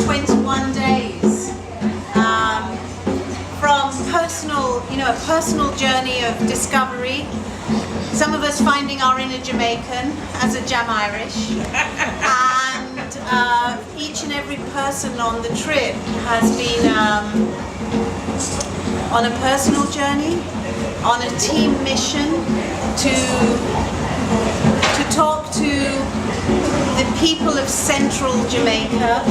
21 days. From personal, a personal journey of discovery. Some of us finding our inner Jamaican as a Jam Irish. And each and every person on the trip has been on a personal journey, on a team mission to talk to the people of central Jamaica,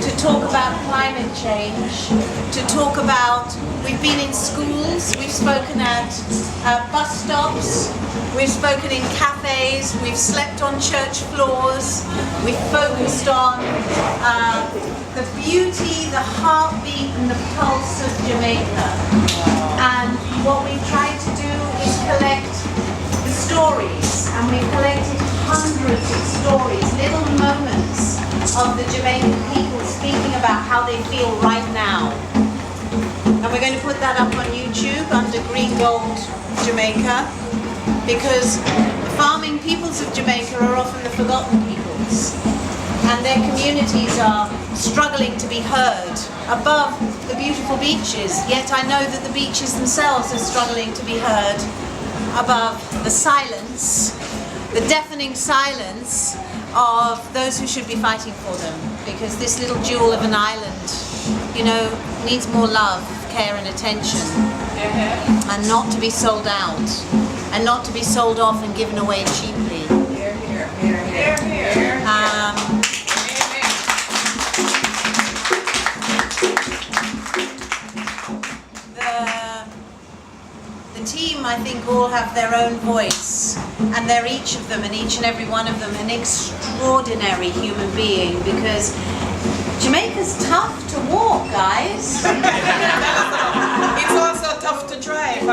to talk about climate change, to talk about, we've been in schools, we've spoken at bus stops, we've spoken in cafes, we've slept on church floors, we've focused on the beauty, the heartbeat and the pulse of Jamaica. And what we've tried to do is collect the stories, and we've collected hundreds of stories, little moments of the Jamaican people speaking about how they feel right now. And we're going to put that up on YouTube under Green Gold Jamaica, because the farming peoples of Jamaica are often the forgotten peoples, and their communities are struggling to be heard above the beautiful beaches, yet I know that the beaches themselves are struggling to be heard above the silence, the deafening silence of those who should be fighting for them, because this little jewel of an island, needs more love, care and attention, and not to be sold out, and not to be sold off and given away cheaply. The team, I think, all have their own voice, and they're each of them, and each and every one of them, an extraordinary human being, because Jamaica's tough to walk, guys. It's also tough to drive. I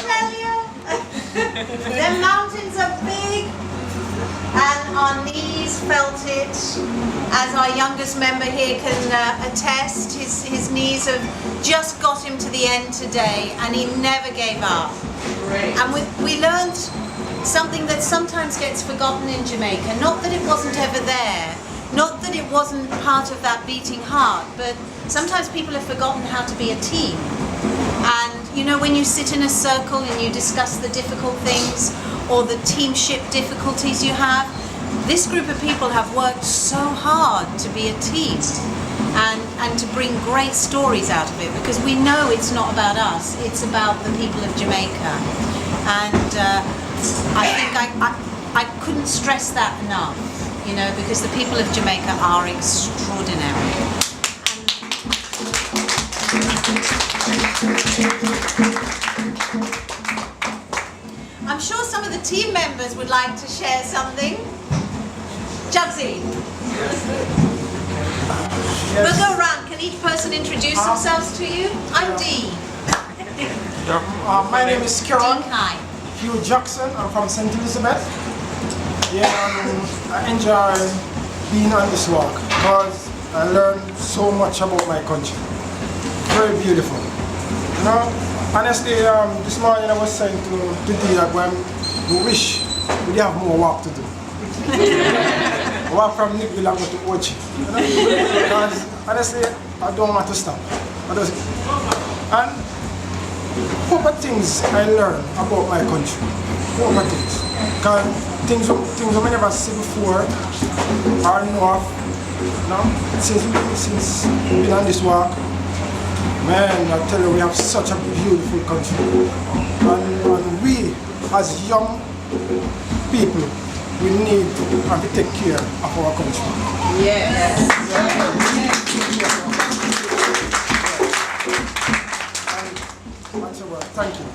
tell you, the mountains are big, and our knees felt it. As our youngest member here can attest, his knees have just got him to the end today, and he never gave up. Great. And we learned something that sometimes gets forgotten in Jamaica. Not that it wasn't ever there, not that it wasn't part of that beating heart, but sometimes people have forgotten how to be a team. And when you sit in a circle and you discuss the difficult things or the teamship difficulties you have, this group of people have worked so hard to be a team and to bring great stories out of it, because we know it's not about us, it's about the people of Jamaica. And I think I couldn't stress that enough, because the people of Jamaica are extraordinary. I'm sure some of the team members would like to share something. Jugsy. We'll go around. Can each person introduce themselves to you? I'm Dee. My name is Dee Kyne. Hugh Jackson. I'm from St. Elizabeth. Yeah, I enjoy being on this walk because I learned so much about my country. Very beautiful. Honestly, this morning I was saying to Dee that we wish we have more work to do. Walk from Negril and go to Ochi. Because honestly, I don't want to stop. And proper things I learned about my country. Proper things. Because things I never seen before are enough. Since we've been on this walk, man, I tell you, we have such a beautiful country. And we, as young people, we need to take care of our country. Yes. Thank you.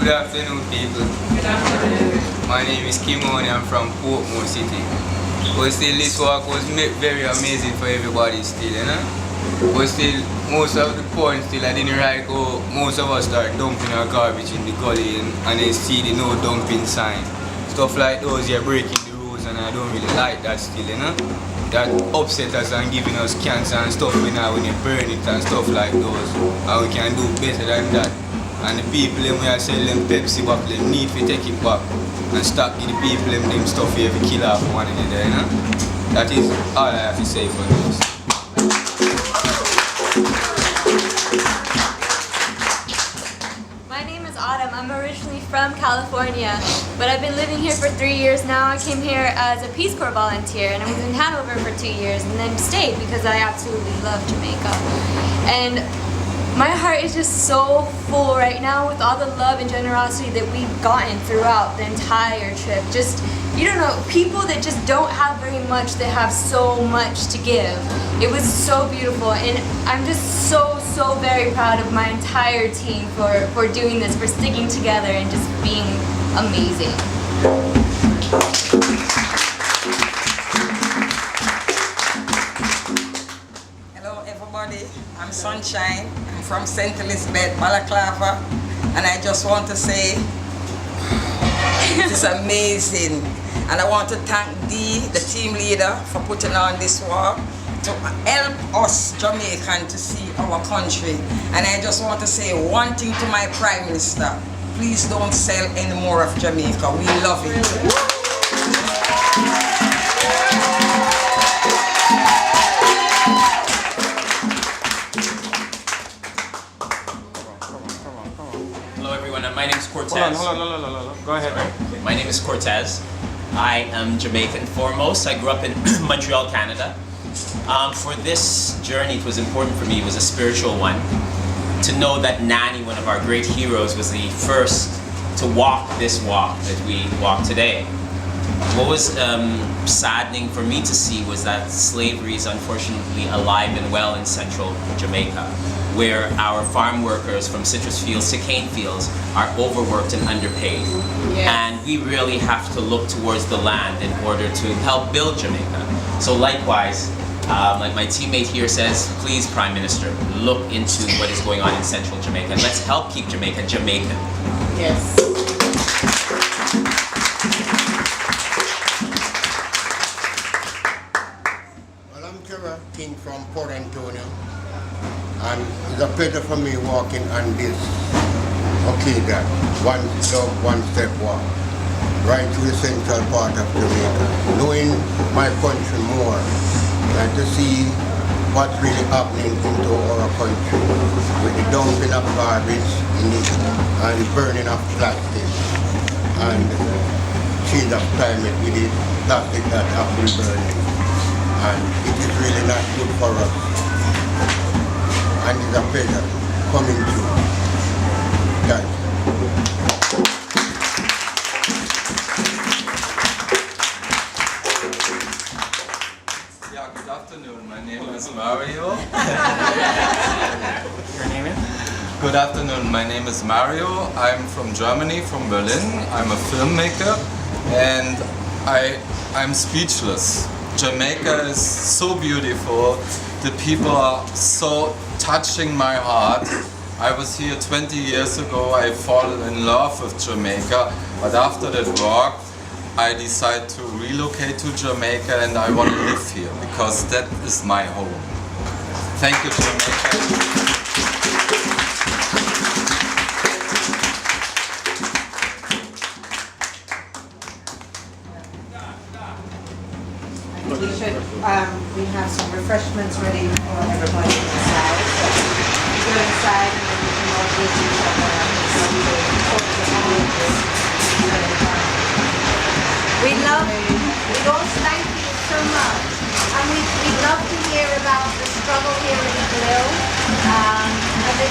Good afternoon, people. Good afternoon. My name is Kimoni. I'm from Portmore City. But still, this walk was very amazing for everybody still, But still, most of the points still I didn't like how most of us start dumping our garbage in the gully and then see the no dumping sign. Stuff like those, you're breaking the rules, and I don't really like that still, That upset us and giving us cancer and stuff when you burn it and stuff like those. And we can do better than that. And the people when we are selling Pepsi bottle, they need to take it back. and stop giving people them stuff here to kill off one another, you know? That is all I have to say for this. My name is Autumn. I'm originally from California, but I've been living here for 3 years now. I came here as a Peace Corps volunteer, and I was in Hanover for 2 years, and then stayed because I absolutely love Jamaica. And my heart is just so full right now with all the love and generosity that we've gotten throughout the entire trip. Just, you don't know, people that just don't have very much that have so much to give. It was so beautiful, and I'm just so very proud of my entire team for doing this, for sticking together and just being amazing. Hello everybody, I'm Sunshine. I'm from St. Elizabeth, Balaclava, and I just want to say it is amazing. And I want to thank Dee, the team leader, for putting on this walk to help us Jamaicans to see our country. And I just want to say one thing to my Prime Minister. Please don't sell any more of Jamaica. We love it. Hello everyone, my name is Cortez. Hold on. Go ahead. My name is Cortez. I am Jamaican foremost. I grew up in Montreal, Canada. For this journey, it was important for me, it was a spiritual one, to know that Nani, one of our great heroes, was the first to walk this walk that we walk today. What was saddening for me to see was that slavery is unfortunately alive and well in central Jamaica, where our farm workers from citrus fields to cane fields are overworked and underpaid. Yes. And we really have to look towards the land in order to help build Jamaica. So likewise, like my teammate here says, please Prime Minister, look into what is going on in central Jamaica. And let's help keep Jamaica Jamaican. Yes. King from Port Antonio, and it's a pleasure for me walking on this occasion, one dog, one step walk, right to the central part of Jamaica, knowing my country more, and to see what's really happening into our country, with the dumping of garbage in it, and burning of plastic, and change of climate with the plastic that have been burning. And it is really not good for us. And it's a pleasure coming through. Thanks. Yeah, good afternoon. My name is Mario. Your name is? Good afternoon. My name is Mario. I'm from Germany, from Berlin. I'm a filmmaker, and I'm speechless. Jamaica is so beautiful. The people are so touching my heart. I was here 20 years ago. I fell in love with Jamaica, but after that walk, I decided to relocate to Jamaica, and I want to live here because that is my home. Thank you, Jamaica. We have some refreshments ready for everybody inside. So you go inside and then you can all greet each other. We all thank you so much, and we'd love to hear about the struggle here in Negril.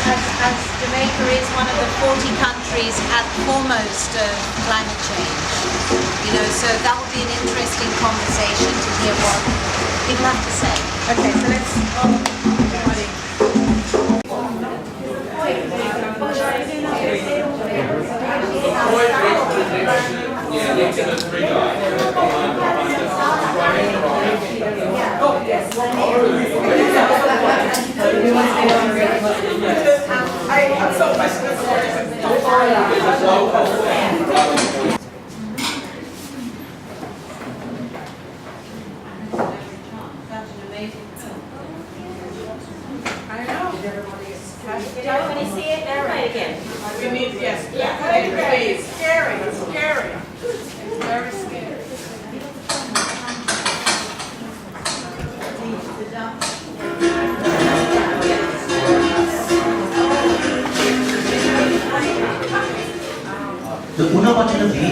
As Jamaica is one of the 40 countries at foremost of climate change, so that will be an interesting conversation to hear what people have to say. Okay, so let's everybody. Everybody see it? Now right again. We need, yes. Yeah, please. Scary.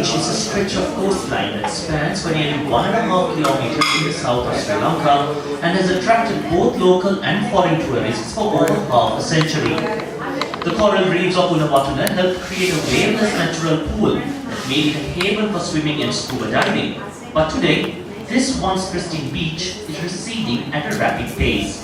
Beach is a stretch of coastline that spans for nearly 1.5 kilometers in the south of Sri Lanka and has attracted both local and foreign tourists for over half a century. The coral reefs of Unawatuna helped create a waveless natural pool that made it a haven for swimming and scuba diving. But today, this once pristine beach is receding at a rapid pace.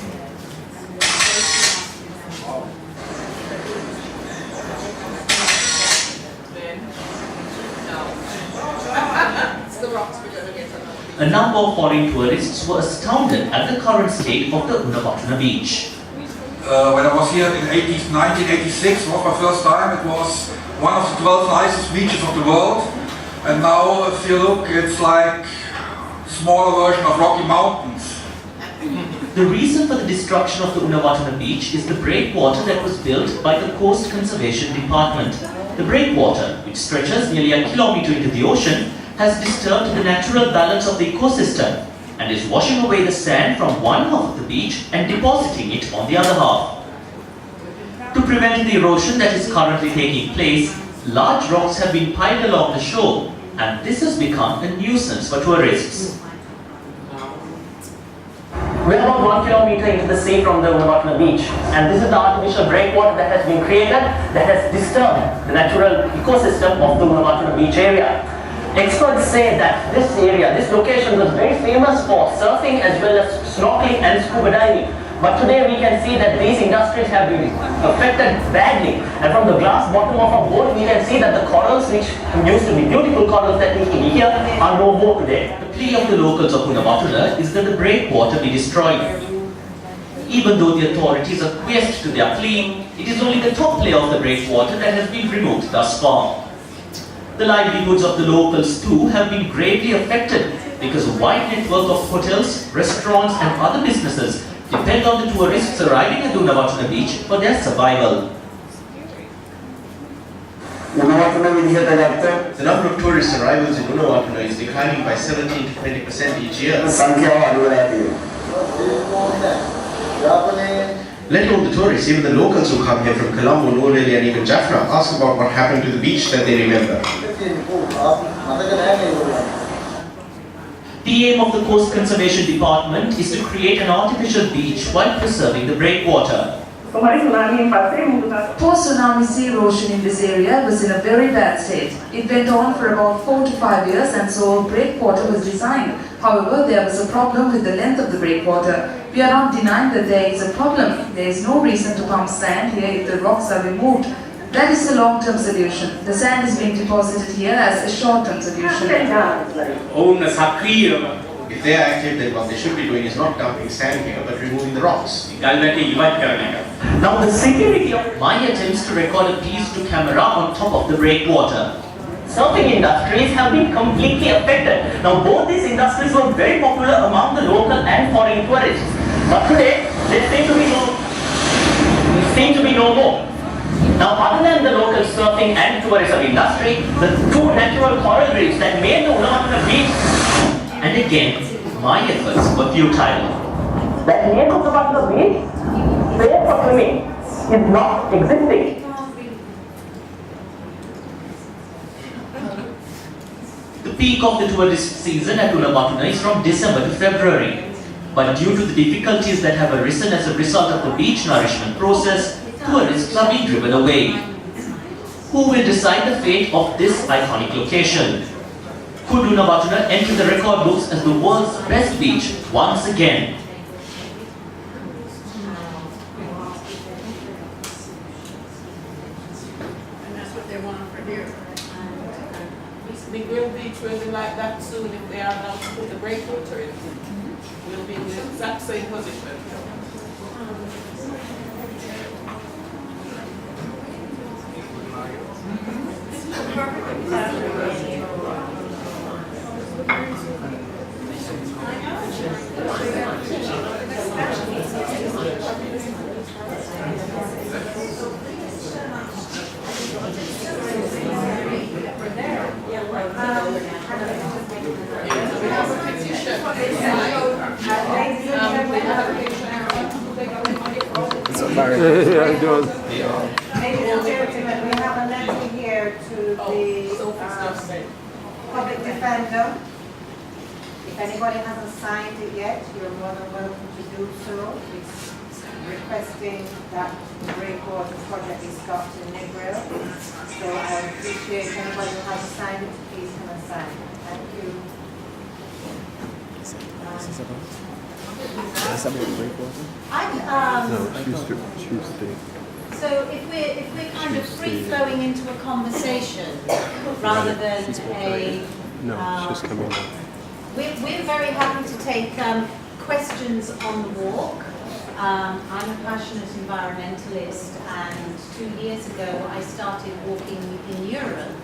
A number of foreign tourists were astounded at the current state of the Unawatuna beach. When I was here in 1986, was my first time, it was one of the 12 nicest beaches of the world. And now, if you look, it's like a smaller version of Rocky Mountains. The reason for the destruction of the Unawatuna beach is the breakwater that was built by the Coast Conservation Department. The breakwater, which stretches nearly a kilometer into the ocean, has disturbed the natural balance of the ecosystem and is washing away the sand from one half of the beach and depositing it on the other half. To prevent the erosion that is currently taking place, large rocks have been piled along the shore, and this has become a nuisance for tourists. We're about 1 kilometer into the sea from the Unawatuna beach, and this is the artificial breakwater that has been created that has disturbed the natural ecosystem of the Unawatuna beach area. Experts say that this area, this location was very famous for surfing as well as snorkeling and scuba diving. But today we can see that these industries have been affected badly. And from the glass bottom of our boat, we can see that the corals, which used to be beautiful corals that we see here, are no more today. The plea of the locals of Unawatuna is that the breakwater be destroyed. Even though the authorities acquiesced to their plea, it is only the top layer of the breakwater that has been removed thus far. The livelihoods of the locals too have been gravely affected because a wide network of hotels, restaurants and other businesses depend on the tourists arriving at Unawatuna beach for their survival. The number of tourist arrivals in Unawatuna is declining by 17 to 20% each year. Let alone the tourists, even the locals who come here from Colombo, New Delhi and even Jaffna ask about what happened to the beach that they remember. The aim of the Coast Conservation Department is to create an artificial beach while preserving the breakwater. Post-tsunami sea erosion in this area was in a very bad state. It went on for about 4 to 5 years and so a breakwater was designed. However, there was a problem with the length of the breakwater. We are not denying that there is a problem. There is no reason to pump sand here if the rocks are removed. That is a long-term solution. The sand is being deposited here as a short-term solution. If they are active, then what they should be doing is not dumping sand here, but removing the rocks. Now the security of my attempts to record a piece to camera on top of the breakwater. Surfing industries have been completely affected. Now both these industries were very popular among the local and foreign tourists. But today, they seem to be no more. Now other than the local surfing and tourism industry, the two natural coral reefs that made the Unawatuna beach, and again, my efforts were futile. That name of the beach, safe for swimming, is not existing. The peak of the tourist season at Unawatuna is from December to February. But due to the difficulties that have arisen as a result of the beach nourishment process, tourists are being driven away. Who will decide the fate of this iconic location? Could Unawatuna enter the record books as the world's best beach once again? And that's what they want for here. Negril Beach will be like that soon if they are allowed to put the breakwater in. We'll be in the exact same position. Yeah, it does. Ladies and gentlemen, we have a letter here to the referendum. If anybody hasn't signed it yet, you're more than welcome to do so. It's requesting that the Breakwater project is stopped in Negril. So I appreciate anybody who hasn't signed it, please come and sign it. Thank you. Tuesday. So if we're kind of free flowing into a conversation rather than a she's coming up. we're very happy to take questions on the walk. I'm a passionate environmentalist, and 2 years ago I started walking in Europe.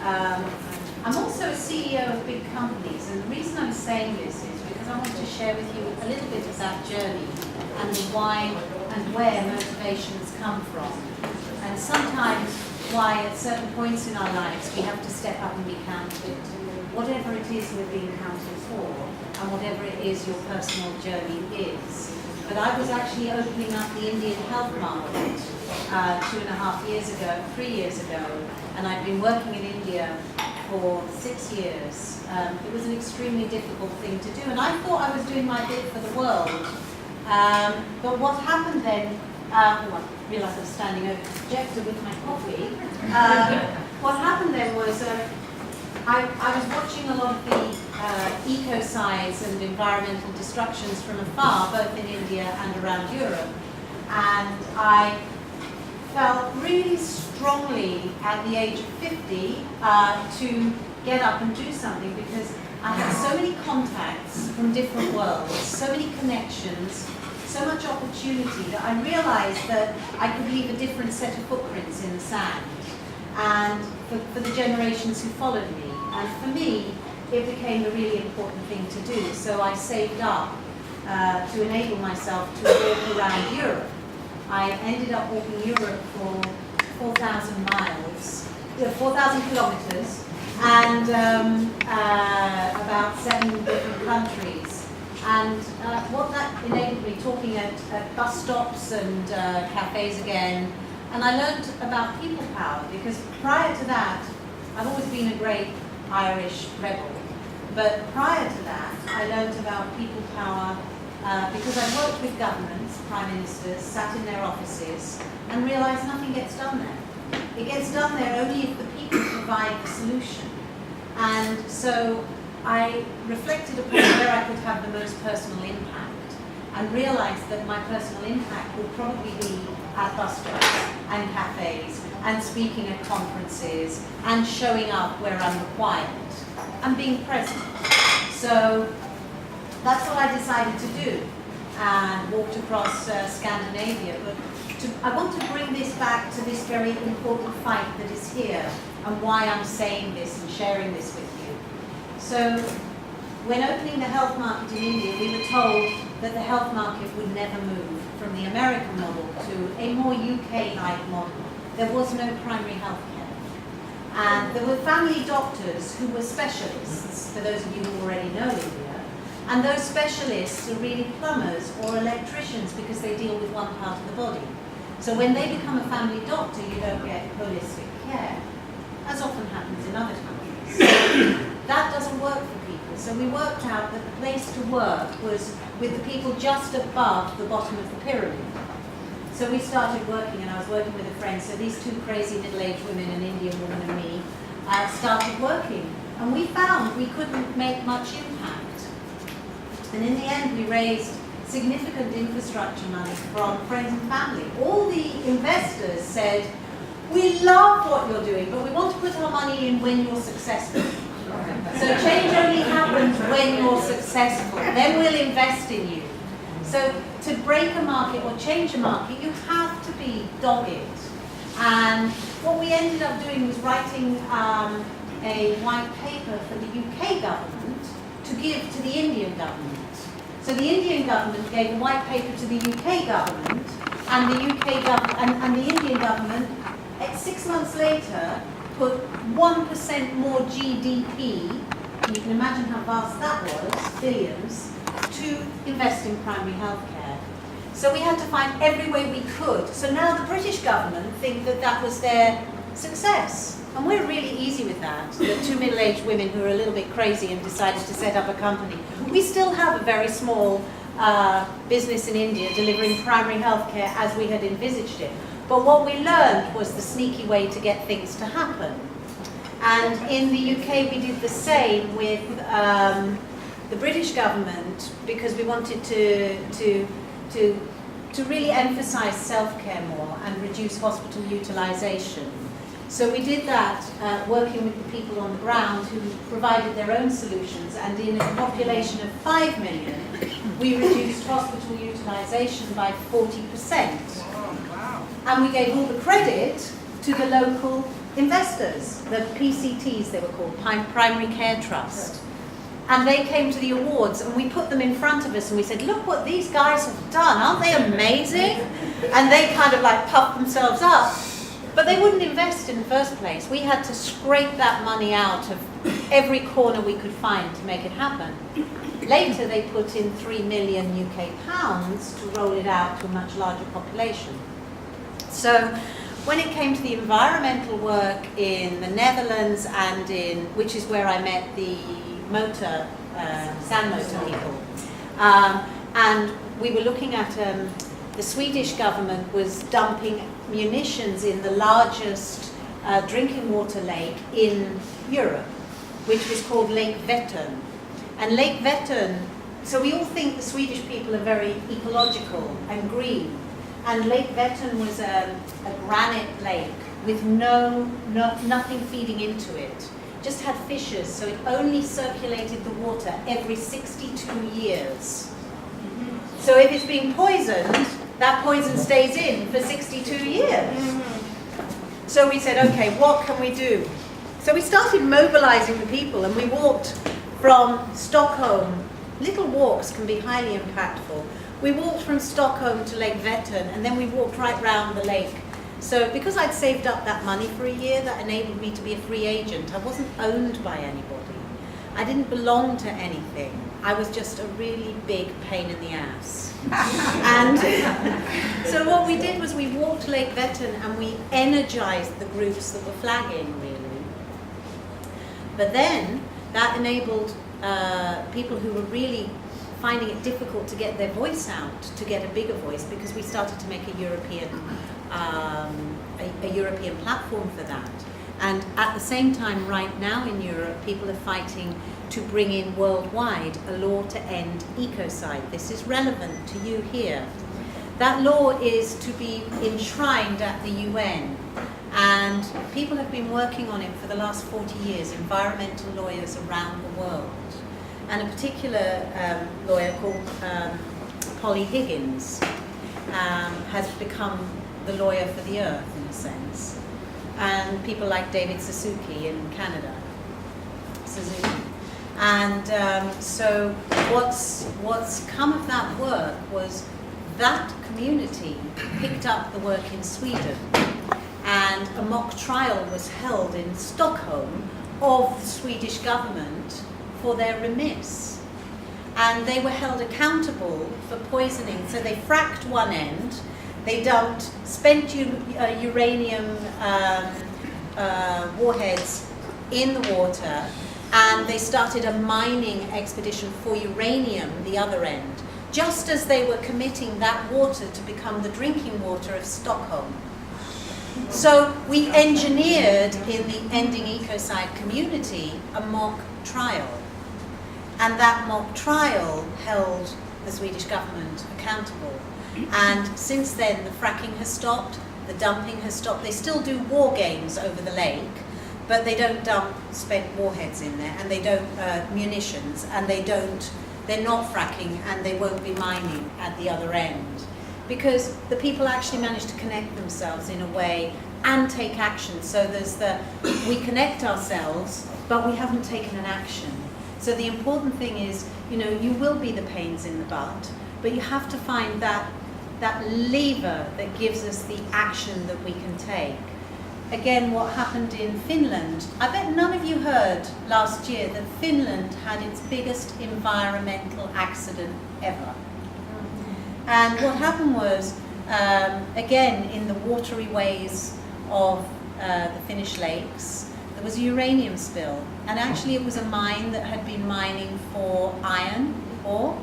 I'm also a CEO of big companies, and the reason I'm saying this is because I want to share with you a little bit of that journey and the why and where motivations come from. And sometimes why at certain points in our lives we have to step up and be counted. Whatever it is we're being counted for, and whatever it is your personal journey is. But I was actually opening up the Indian health market 2.5 years ago, 3 years ago, and I've been working in India for 6 years. It was an extremely difficult thing to do, and I thought I was doing my bit for the world. But what happened then, I realised I was standing over the projector with my coffee. What happened then was I was watching a lot of the ecocides and environmental destructions from afar, both in India and around Europe, and I felt really strongly at the age of 50 to get up and do something, because I had so many contacts from different worlds, so many connections, so much opportunity, that I realized that I could leave a different set of footprints in the sand, and for the generations who followed me. And for me, it became a really important thing to do. So I saved up to enable myself to walk around Europe. I ended up walking Europe for 4,000 miles, 4,000 kilometers, and about 7 different countries. And what that enabled me, talking at bus stops and cafes again, and I learned about people power, because prior to that, I've always been a great Irish rebel. But prior to that, I learned about people power because I worked with governments, prime ministers, sat in their offices, and realized nothing gets done there. It gets done there only if the people provide the solution. And so I reflected upon where I could have the most personal impact, and realized that my personal impact would probably be at bus stops and cafes, and speaking at conferences, and showing up where I'm required, and being present. So that's what I decided to do, and walked across Scandinavia. But I want to bring this back to this very important fight that is here, and why I'm saying this and sharing this with you. So when opening the health market in India, we were told that the health market would never move from the American model to a more UK-like model. There was no primary health care. And there were family doctors who were specialists, for those of you who already know India. And those specialists are really plumbers or electricians, because they deal with one part of the body. So when they become a family doctor, you don't get holistic care, as often happens in other countries. So that doesn't work for people. So we worked out that the place to work was with the people just above the bottom of the pyramid. So we started working, and I was working with a friend, so these two crazy middle-aged women, an Indian woman and me, started working. And we found we couldn't make much impact. And in the end, we raised significant infrastructure money from friends and family. All the investors said, we love what you're doing, but we want to put our money in when you're successful. So change only happens when you're successful. Then we'll invest in you. So to break a market or change a market, you have to be dogged. And what we ended up doing was writing a white paper for the UK government to give to the Indian government. So the Indian government gave a white paper to the UK government, and the UK government and the Indian government, 6 months later, put 1% more GDP, and you can imagine how vast that was, billions, to invest in primary health care. So we had to find every way we could. So now the British government think that that was their success. And we're really easy with that. The two middle-aged women who are a little bit crazy and decided to set up a company. We still have a very small business in India delivering primary health care as we had envisaged it. But what we learned was the sneaky way to get things to happen. And in the UK we did the same with the British government, because we wanted to really emphasize self-care more and reduce hospital utilization. So we did that working with the people on the ground who provided their own solutions, and in a population of 5 million, we reduced hospital utilization by 40%. And we gave all the credit to the local investors, the PCTs they were called, Primary Care Trust. And they came to the awards and we put them in front of us and we said, look what these guys have done, aren't they amazing? And they kind of like puffed themselves up. But they wouldn't invest in the first place. We had to scrape that money out of every corner we could find to make it happen. Later they put in £3 million UK to roll it out to a much larger population. So when it came to the environmental work in the Netherlands and which is where I met the sand motor people, and we were looking at the Swedish government was dumping munitions in the largest drinking water lake in Europe, which was called Lake Vättern. And Lake Vättern, so we all think the Swedish people are very ecological and green. And Lake Vättern was a granite lake with nothing feeding into it. Just had fissures, so it only circulated the water every 62 years. So if it's being poisoned, that poison stays in for 62 years. So we said, okay, what can we do? So we started mobilizing the people, and we walked from Stockholm. Little walks can be highly impactful. We walked from Stockholm to Lake Vättern, and then we walked right round the lake. So because I'd saved up that money for a year, that enabled me to be a free agent. I wasn't owned by anybody. I didn't belong to anything. I was just a really big pain in the ass. And so what we did was we walked Lake Vättern and we energized the groups that were flagging, really. But then that enabled people who were really finding it difficult to get their voice out, to get a bigger voice, because we started to make a European platform for that. And at the same time, right now in Europe, people are fighting to bring in worldwide a law to end ecocide. This is relevant to you here. That law is to be enshrined at the UN, and people have been working on it for the last 40 years, environmental lawyers around the world. And a particular lawyer called Polly Higgins has become the lawyer for the earth, in a sense. And people like David Suzuki in Canada. And so what's come of that work was that community picked up the work in Sweden, and a mock trial was held in Stockholm of the Swedish government for their remiss. And they were held accountable for poisoning. So they fracked one end, they dumped spent uranium warheads in the water, and they started a mining expedition for uranium the other end, just as they were committing that water to become the drinking water of Stockholm. So we engineered in the Ending Ecocide community a mock trial. And that mock trial held the Swedish government accountable. And since then, the fracking has stopped, the dumping has stopped. They still do war games over the lake, but they don't dump spent warheads in there, and they don't, munitions, and they're not fracking, and they won't be mining at the other end. Because the people actually manage to connect themselves in a way and take action. So we connect ourselves, but we haven't taken an action. So the important thing is, you will be the pains in the butt, but you have to find that lever that gives us the action that we can take. Again, what happened in Finland, I bet none of you heard last year that Finland had its biggest environmental accident ever. And what happened was, again, in the watery ways of the Finnish lakes, there was a uranium spill. And actually it was a mine that had been mining for iron ore.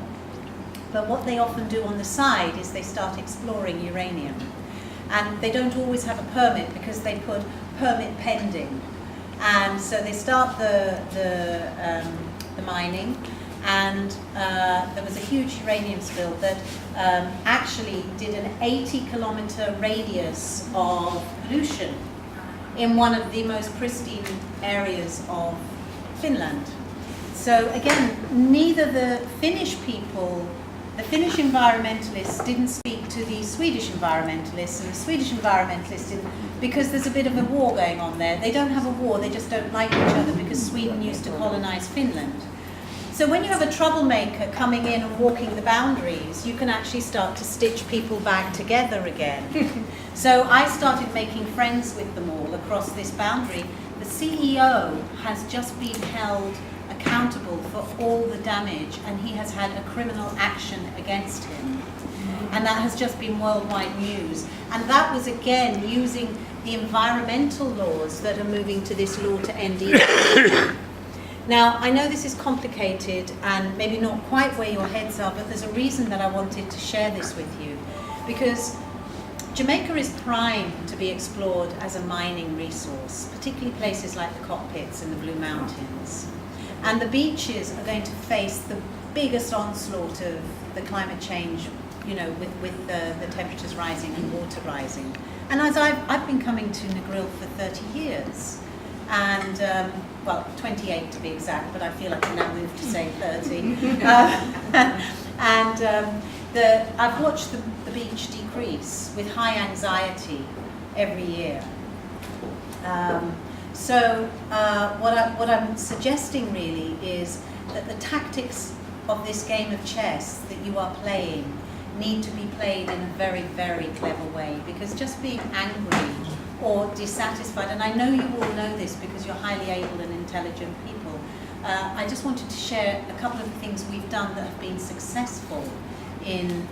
But what they often do on the side is they start exploring uranium. And they don't always have a permit because they put permit pending. And so they start the mining, and there was a huge uranium spill that actually did an 80-kilometer radius of pollution in one of the most pristine areas of Finland. So again, neither the Finnish people, the Finnish environmentalists didn't speak to the Swedish environmentalists, and the Swedish environmentalists didn't, because there's a bit of a war going on there. They don't have a war, they just don't like each other because Sweden used to colonize Finland. So when you have a troublemaker coming in and walking the boundaries, you can actually start to stitch people back together again. So I started making friends with them all across this boundary. The CEO has just been held accountable for all the damage, and he has had a criminal action against him. And that has just been worldwide news. And that was again using the environmental laws that are moving to this law to end evil. Now, I know this is complicated and maybe not quite where your heads are, but there's a reason that I wanted to share this with you. Because Jamaica is primed to be explored as a mining resource, particularly places like the cockpits and the Blue Mountains. And the beaches are going to face the biggest onslaught of the climate change, you know, with the temperatures rising and water rising. And as I've been coming to Negril for 30 years, and well, 28 to be exact, but I feel like I now move to say 30. I've watched the beach decrease with high anxiety every year. So what I'm suggesting really is that the tactics of this game of chess that you are playing need to be played in a very, very clever way, because just being angry or dissatisfied, and I know you all know this because you're highly able and intelligent people, I just wanted to share a couple of things we've done that have been successful in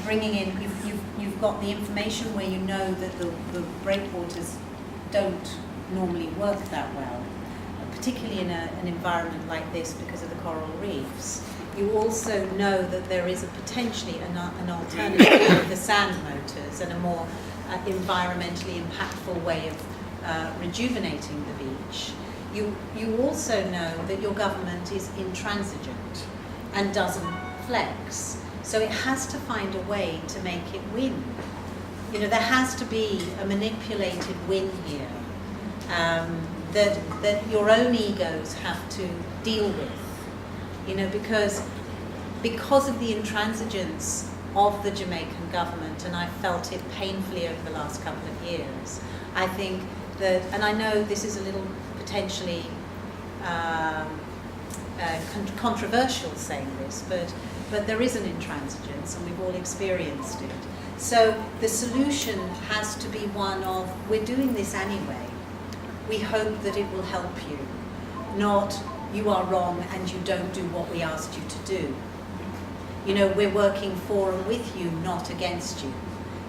bringing in, you've got the information where you know that the breakwaters don't normally work that well, particularly in an environment like this because of the coral reefs. You also know that there is potentially an alternative to the sand motors and a more environmentally impactful way of rejuvenating the beach. You also know that your government is intransigent and doesn't flex. So it has to find a way to make it win. You know, there has to be a manipulated win here that your own egos have to deal with. You know, because of the intransigence of the Jamaican government, and I felt it painfully over the last couple of years, I think that, and I know this is a little potentially controversial saying this, but there is an intransigence and we've all experienced it. So the solution has to be one of, we're doing this anyway. We hope that it will help you, not you are wrong and you don't do what we asked you to do. You know, we're working for and with you, not against you.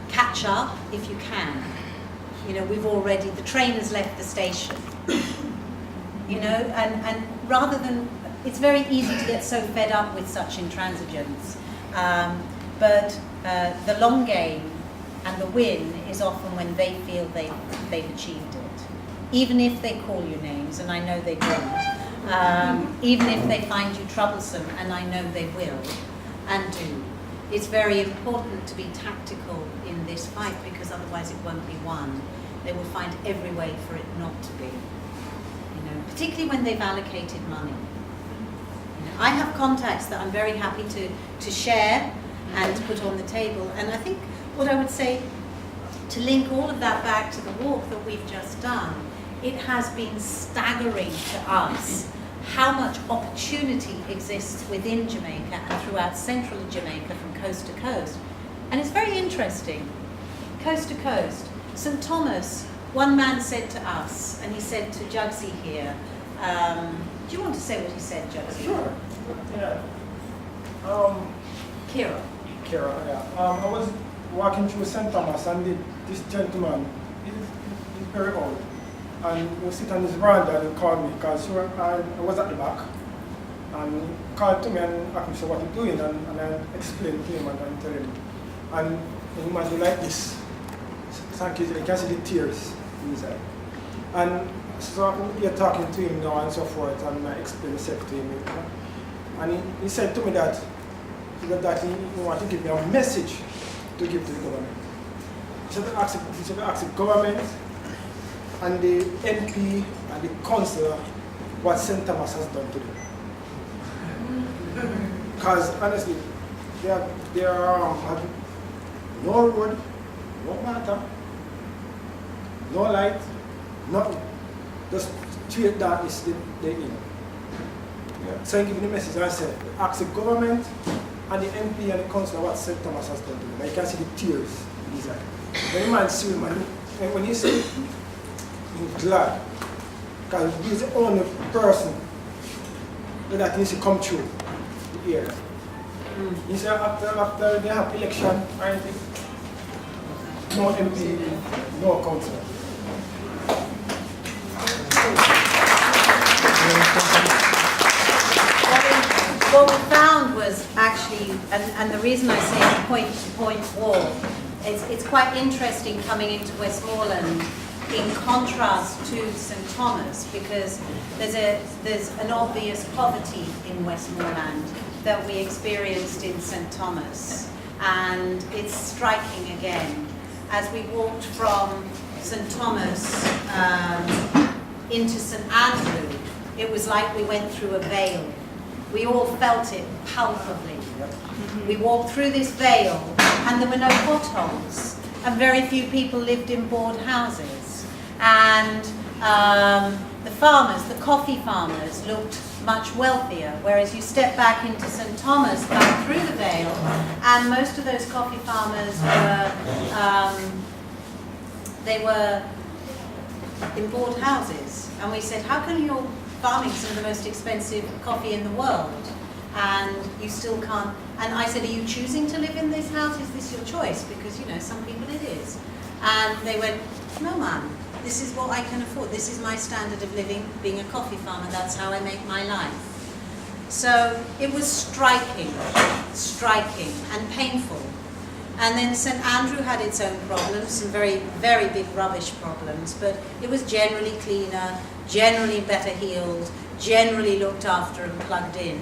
Catch up if you can. You know, the train has left the station. You know, and rather than, it's very easy to get so fed up with such intransigence. But the long game and the win is often when they feel they've achieved it. Even if they call you names, and I know they will. Even if they find you troublesome, and I know they will, and do. It's very important to be tactical in this fight, because otherwise it won't be won. They will find every way for it not to be. You know, particularly when they've allocated money. You know, I have contacts that I'm very happy to share and to put on the table. And I think what I would say, to link all of that back to the walk that we've just done, it has been staggering to us how much opportunity exists within Jamaica and throughout central Jamaica from coast to coast. And it's very interesting, coast to coast. St. Thomas, one man said to us, and he said to Jugsy here, do you want to say what he said, Jugsy? Sure. Yeah. Kira, yeah. I was walking through St. Thomas, and this gentleman, in Perry Hall. And he was sitting on his veranda and he called me because I was at the back. And he called to me and asked me, so what are you doing? And I explained to him and tell him. And he must be like this. Thank you, you can see the tears in his eye. And so you're talking to him now and so forth, and I explained myself to him. And he said to me that he wanted to give me a message to give to the government. He should ask the government and the MP and the councillor what St. Thomas has done to them. Because honestly, they have no road, no water, no light, nothing. Just straight darkness they in. Yeah. So I give the message I said, ask the government and the MP and the councillor what St. Thomas has done to them. You can see the tears in his eye. When the man see him, and when he said, he's glad. Because he's the only person that needs to come through the area. He said after they have election, I think no MP, no councillor. What we found was actually, and the reason I say point-to-point wall, it's quite interesting coming into Westmoreland in contrast to St. Thomas, because there's an obvious poverty in Westmoreland that we experienced in St. Thomas, and it's striking again. As we walked from St. Thomas into St. Andrew, it was like we went through a veil. We all felt it palpably. We walked through this veil and there were no potholes, and very few people lived in board houses. And the farmers, the coffee farmers, looked much wealthier, whereas you step back into St. Thomas, back through the veil, and most of those coffee farmers were in board houses. And we said, how can you're farming some of the most expensive coffee in the world and you still can't? And I said, are you choosing to live in this house? Is this your choice? Because, you know, some people it is. And they went, no, ma'am, this is what I can afford. This is my standard of living, being a coffee farmer. That's how I make my life. So it was striking and painful. And then St. Andrew had its own problems, some very, very big rubbish problems, but it was generally cleaner, generally better heeled, generally looked after and plugged in.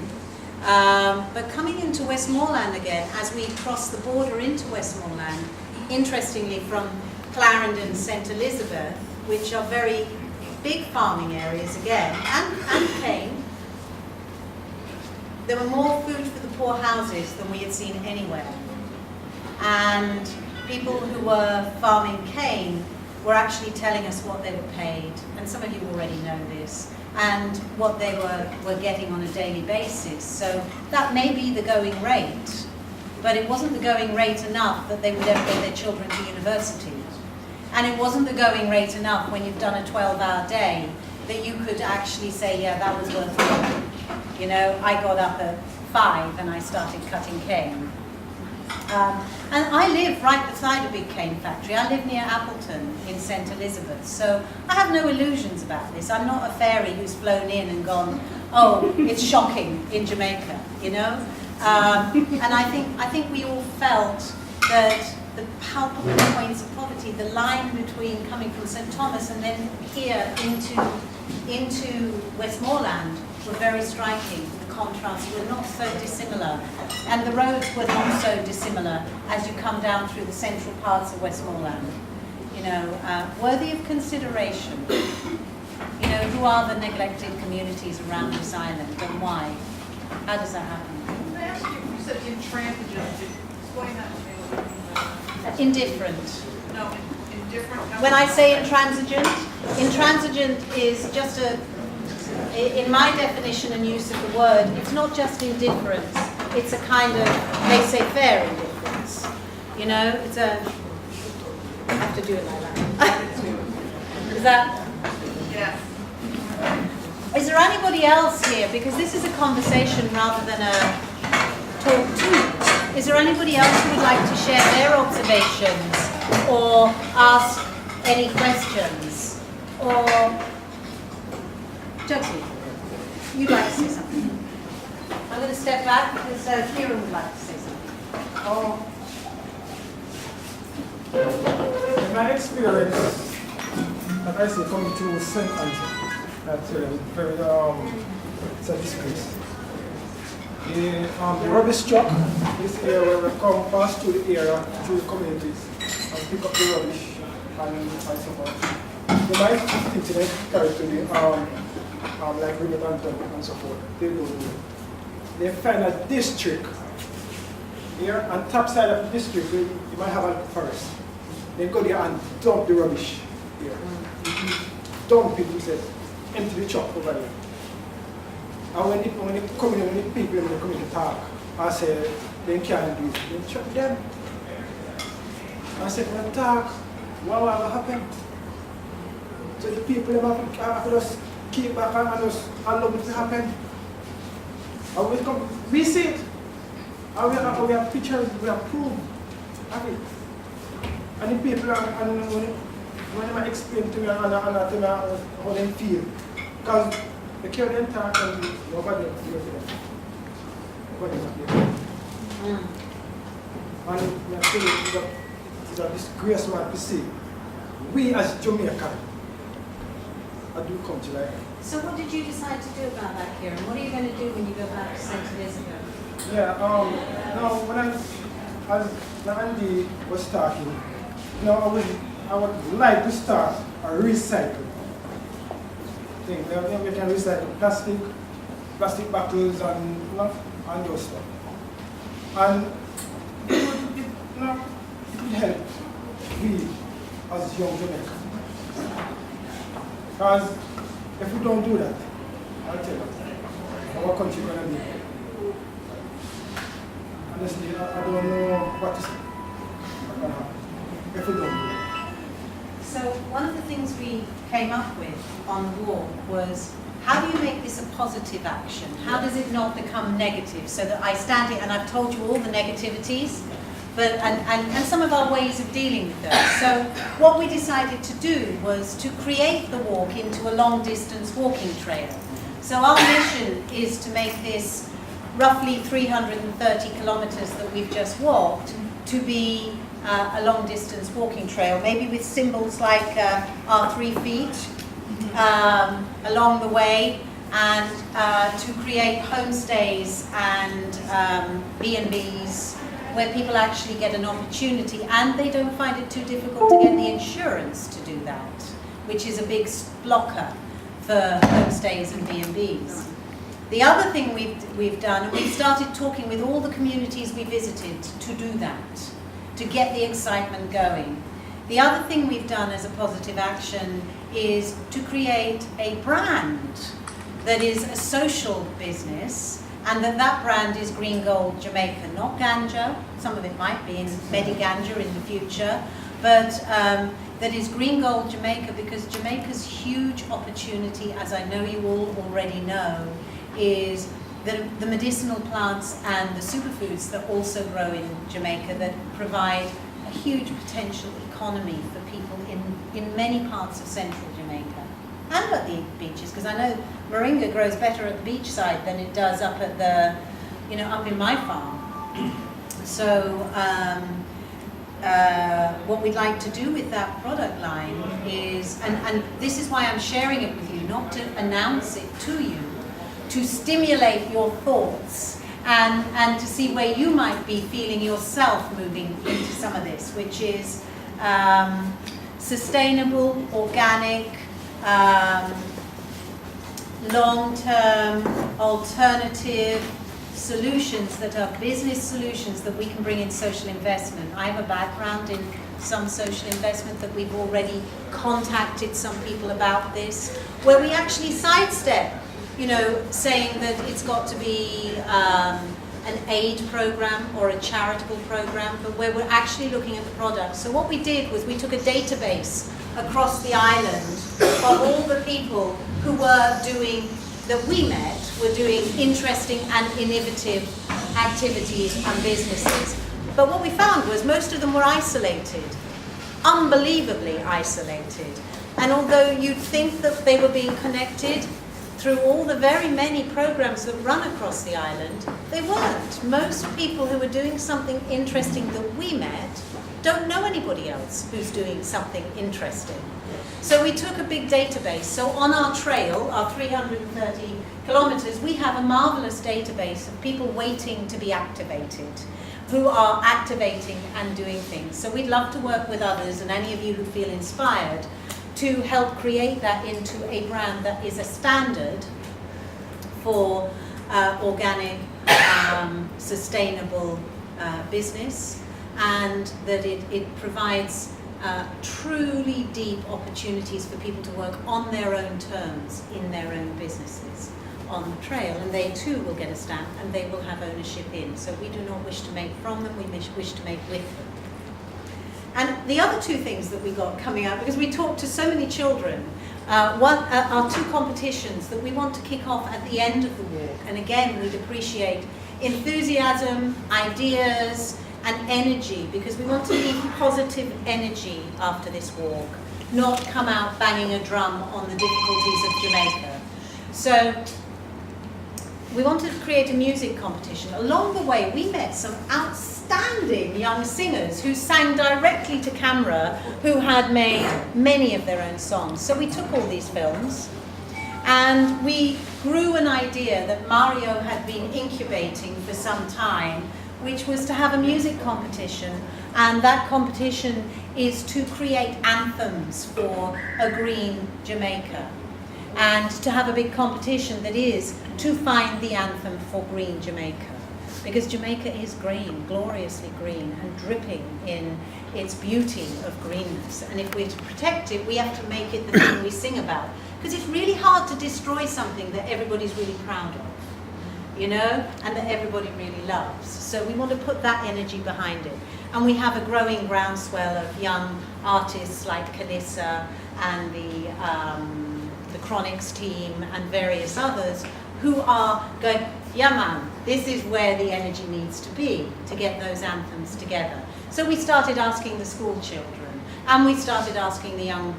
But coming into Westmoreland again, as we crossed the border into Westmoreland, interestingly from Clarendon, St. Elizabeth, which are very big farming areas again, and cane, there were more food for the poor houses than we had seen anywhere. And people who were farming cane were actually telling us what they were paid, and some of you already know this, and what they were getting on a daily basis. So that may be the going rate, but it wasn't the going rate enough that they would ever get their children to university. And it wasn't the going rate enough when you've done a 12-hour day that you could actually say, yeah, that was worth it. You know, I got up at 5 and I started cutting cane. And I live right beside a big cane factory. I live near Appleton in St. Elizabeth, so I have no illusions about this. I'm not a fairy who's flown in and gone, oh, it's shocking in Jamaica, you know? And I think we all felt that the palpable points of poverty, the line between coming from St. Thomas and then here into Westmoreland were very striking. The contrasts were not so dissimilar, and the roads were not so dissimilar as you come down through the central parts of Westmoreland. You know, worthy of consideration. You know, who are the neglected communities around this island and why? How does that happen? Can I ask you said intransigent, explain that to me. Indifferent. No, indifferent. When I say intransigent is just in my definition and use of the word, it's not just indifference, it's a kind of laissez-faire indifference. You know, it's a, I have to do it like that. Is that? Yes. Is there anybody else here? Because this is a conversation rather than a talk to. Is there anybody else who would like to share their observations or ask any questions? Or, Josie, you'd like to say something? I'm going to step back because Kieran would like to say something. In my experience, like I say, coming to St. Andrew, that's very it's a disgrace. The rubbish truck is here where we come pass through the area, through the communities, and pick up the rubbish and so forth. They might think they carry to the like bring it and dump it and so forth. They don't do it. They find a district here, on top side of the district, you might have a forest. They go there and dump the rubbish here. Dump it, we said, empty the truck over there. And when they come in, when the people when they come in to talk, I say, they can't do it. They check them. I said, when they talk, what will happen? So the people have to just keep back and just allow it to happen. And we see it. And we have pictures, we have proof of it. And the people, when they explain to me and how they feel, because they carry them talk and nobody feels them. Nobody's not there. And I feel it's a disgrace, man, to see. We as Jamaican, I do come to like. So what did you decide to do about that, Kieran? What are you going to do when you go back to St. Elizabeth? Yeah, now when as Andy was talking, I would like to start a recycle thing. We can recycle plastic bottles and those stuff. And it would help we as young Jamaicans. Because if we don't do that, I'll tell you, our country is going to be. Honestly, I don't know what to say. If we don't do it. So one of the things we came up with on the walk was, how do you make this a positive action? How does it not become negative? So that I stand here and I've told you all the negativities, but and some of our ways of dealing with those. So what we decided to do was to create the walk into a long distance walking trail. So our mission is to make this roughly 330 kilometers that we've just walked to be a long distance walking trail, maybe with symbols like our 3 feet along the way, and to create homestays and B&Bs where people actually get an opportunity and they don't find it too difficult to get the insurance to do that, which is a big blocker for homestays and B&Bs. The other thing we've done, and we've started talking with all the communities we visited to do that, to get the excitement going. The other thing we've done as a positive action is to create a brand that is a social business, and that brand is Green Gold Jamaica, not ganja. Some of it might be in Medi-Ganja in the future, but that is Green Gold Jamaica, because Jamaica's huge opportunity, as I know you all already know, is the medicinal plants and the superfoods that also grow in Jamaica that provide a huge potential economy for people in many parts of central Jamaica and at the beaches, because I know moringa grows better at the beachside than it does up at the, up in my farm. So what we'd like to do with that product line is, and this is why I'm sharing it with you, not to announce it to you, to stimulate your thoughts and to see where you might be feeling yourself moving into some of this, which is sustainable, organic, long-term, alternative solutions that are business solutions that we can bring in social investment. I have a background in some social investment that we've already contacted some people about this, where we actually sidestep saying that it's got to be an aid program or a charitable program, but where we're actually looking at the product. So what we did was we took a database across the island of all the people who were doing, that we met, were doing interesting and innovative activities and businesses. But what we found was most of them were isolated. unbelievably isolated. And although you'd think that they were being connected through all the very many programs that run across the island, they weren't. Most people who were doing something interesting that we met don't know anybody else who's doing something interesting. So we took a big database. So on our trail, our 330 kilometers, we have a marvelous database of people waiting to be activated, who are activating and doing things. So we'd love to work with others, and any of you who feel inspired, to help create that into a brand that is a standard for organic, sustainable business, and that it provides truly deep opportunities for people to work on their own terms in their own businesses on the trail, and they too will get a stamp and they will have ownership in. So we do not wish to make from them, we wish to make with them. And the other two things that we got coming out, because we talked to so many children, are two competitions that we want to kick off at the end of the walk. And again, we'd appreciate enthusiasm, ideas, and energy, because we want to leave positive energy after this walk, not come out banging a drum on the difficulties of Jamaica. So we wanted to create a music competition. Along the way, we met some outstanding young singers who sang directly to camera, who had made many of their own songs. So we took all these films and we grew an idea that Mario had been incubating for some time, which was to have a music competition, and that competition is to create anthems for a green Jamaica, and to have a big competition that is to find the anthem for green Jamaica, because Jamaica is green, gloriously green, and dripping in its beauty of greenness, and if we're to protect it, we have to make it the thing we sing about, because it's really hard to destroy something that everybody's really proud of, you know, and that everybody really loves. So we want to put that energy behind it. And we have a growing groundswell of young artists like Kalissa and the Chronics team and various others who are going, yeah man, this is where the energy needs to be to get those anthems together. So we started asking the school children, and we started asking the young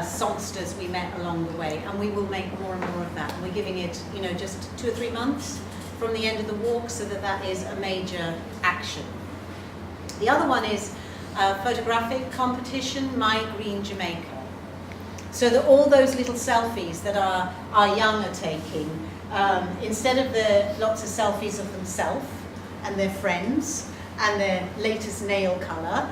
songsters we met along the way, and we will make more and more of that. And we're giving it, you know, just 2 or 3 months from the end of the walk, so that that is a major action. The other one is a photographic competition, My Green Jamaica. So that all those little selfies that our young are taking, instead of the lots of selfies of themselves and their friends and their latest nail colour,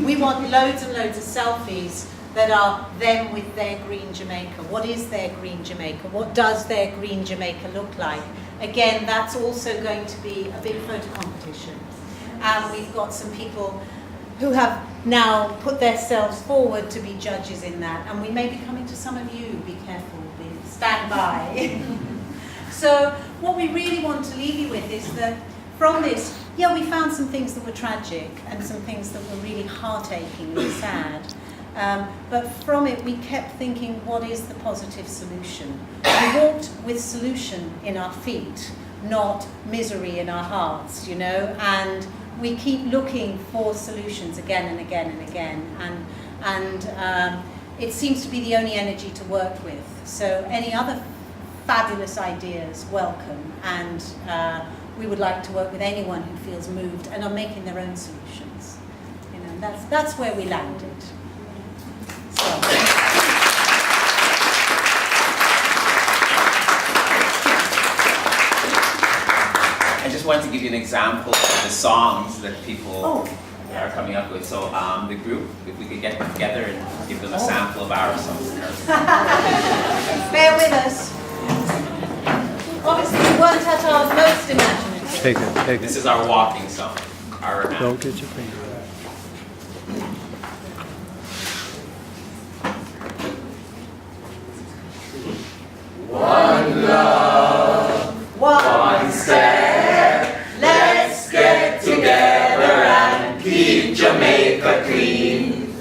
we want loads and loads of selfies that are them with their green Jamaica. What is their green Jamaica? What does their green Jamaica look like? Again, that's also going to be a big photo competition. And we've got some people who have now put themselves forward to be judges in that. And we may be coming to some of you, be careful, stand by. So what we really want to leave you with is that from this, yeah, we found some things that were tragic and some things that were really heart-aching and sad. But from it, we kept thinking, what is the positive solution? We walked with solution in our feet, not misery in our hearts, you know, and we keep looking for solutions again and again and again, and it seems to be the only energy to work with. So any other fabulous ideas, welcome, and we would like to work with anyone who feels moved and are making their own solutions. You know, that's where we landed. I just wanted to give you an example of the songs that people are coming up with. So the group, if we could get together and give them a sample of our songs. Bear with us. Obviously, we weren't at our most imaginative. Take it. This is our walking song. Don't get your finger out. One love, one step, let's get together and keep Jamaica clean.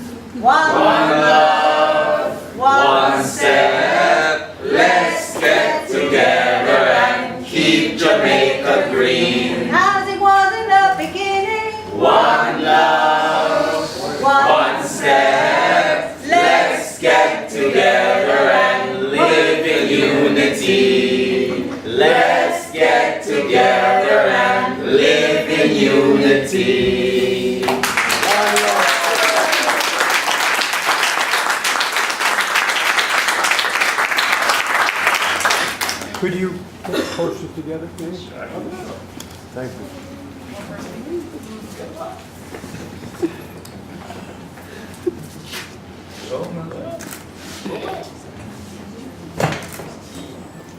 One love, one step, let's get together and keep Jamaica green. As it was in the beginning. One love, one step. in unity. Could you put the posters together, please? Thank you.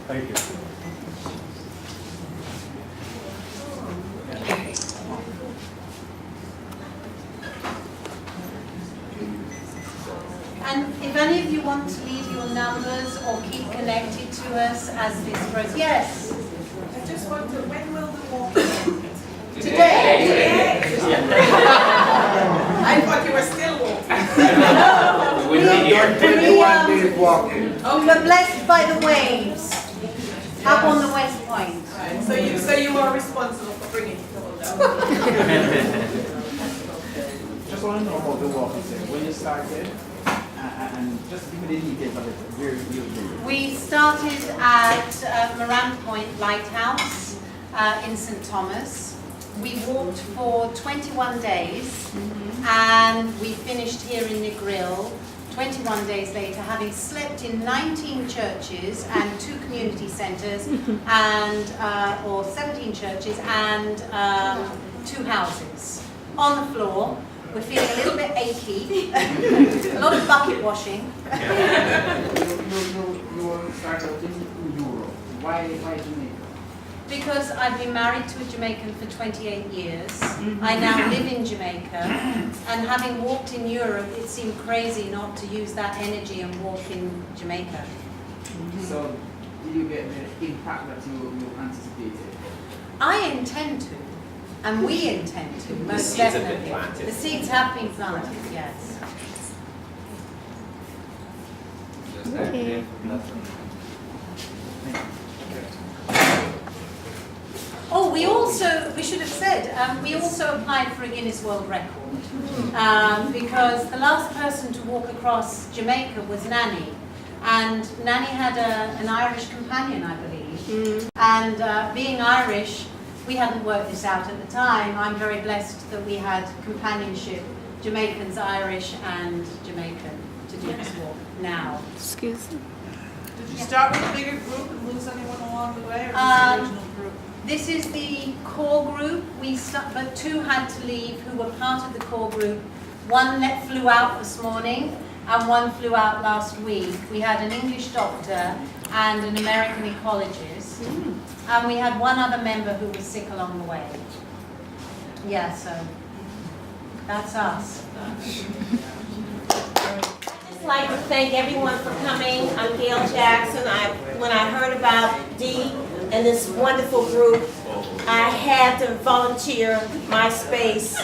Thank you. And if any of you want to leave your numbers or keep connected to us as this grows, yes. I just wonder, when will the walk end? Today. I thought you were still walking. We're blessed by the waves up on the West Point. So you are responsible for bringing it all down. Just want to know about the walk, when you started, and just give me the details of it. We started at Moran Point Lighthouse in St. Thomas. We walked for 21 days and we finished here in Negril 21 days later, having slept in 19 churches and 2 community centres and or 17 churches and 2 houses. On the floor, we're feeling a little bit achy, a lot of bucket washing. You started out in Europe. Why Jamaica? Because I've been married to a Jamaican for 28 years. I now live in Jamaica, and having walked in Europe, it seemed crazy not to use that energy and walk in Jamaica. So, did you get the impact that you anticipated? I intend to, and we intend to, most definitely. The seeds have been planted, yes. Okay. Oh, we should have said, we also applied for a Guinness World Record because the last person to walk across Jamaica was Nanny. And Nanny had an Irish companion, I believe. And being Irish, we hadn't worked this out at the time. I'm very blessed that we had companionship, Jamaicans, Irish, and Jamaican to do this walk now. Excuse me. Did you start with a bigger group and lose anyone along the way, or just the original group? This is the core group. But 2 had to leave who were part of the core group. 1 flew out this morning and 1 flew out last week. We had an English doctor and an American ecologist. And we had 1 other member who was sick along the way. Yeah, so that's us. I'd like to thank everyone for coming. I'm Gail Jackson. When I heard about Dee and this wonderful group, I had to volunteer my space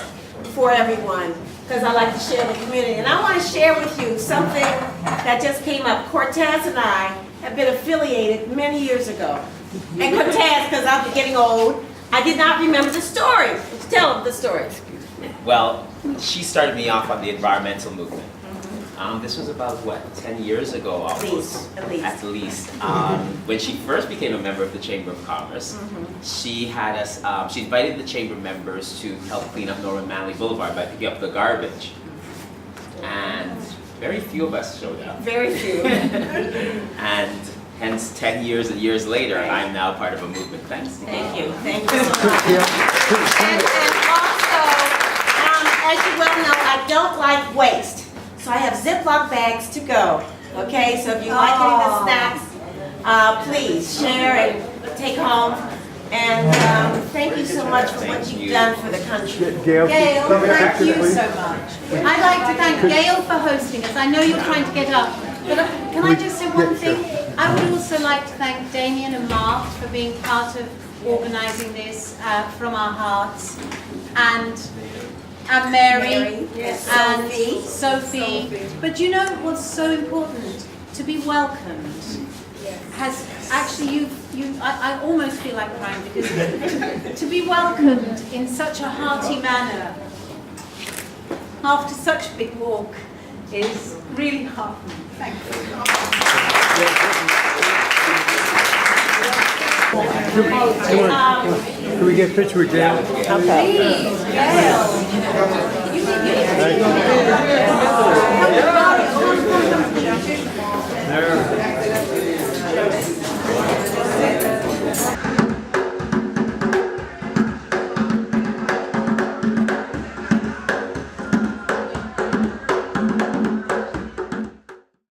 for everyone because I like to share the community. And I want to share with you something that just came up. Cortez and I have been affiliated many years ago. And Cortez, because I'm getting old, I did not remember the story. Tell them the story. Well, she started me off on the environmental movement. This was about, what, 10 years ago almost? At least. When she first became a member of the Chamber of Commerce, she had us, she invited the Chamber members to help clean up Norman Manley Boulevard by picking up the garbage. And very few of us showed up. Very few. And hence 10 years and years later, I'm now part of a movement. Thanks. Thank you. Thank you so much. And also, as you well know, I don't like waste. So I have Ziploc bags to go. Okay, so if you like any of the snacks, please share and take home. And thank you so much for what you've done for the country. Gail, thank you so much. I'd like to thank Gail for hosting us. I know you're trying to get up, but can I just say one thing? I would also like to thank Damien and Mark for being part of organising this from our hearts. And Mary, yes, and Sophie. But you know what's so important? To be welcomed. Has actually I almost feel like crying because to be welcomed in such a hearty manner after such a big walk is really heartening. Thank you. Can we get a picture with Gail? Okay. There.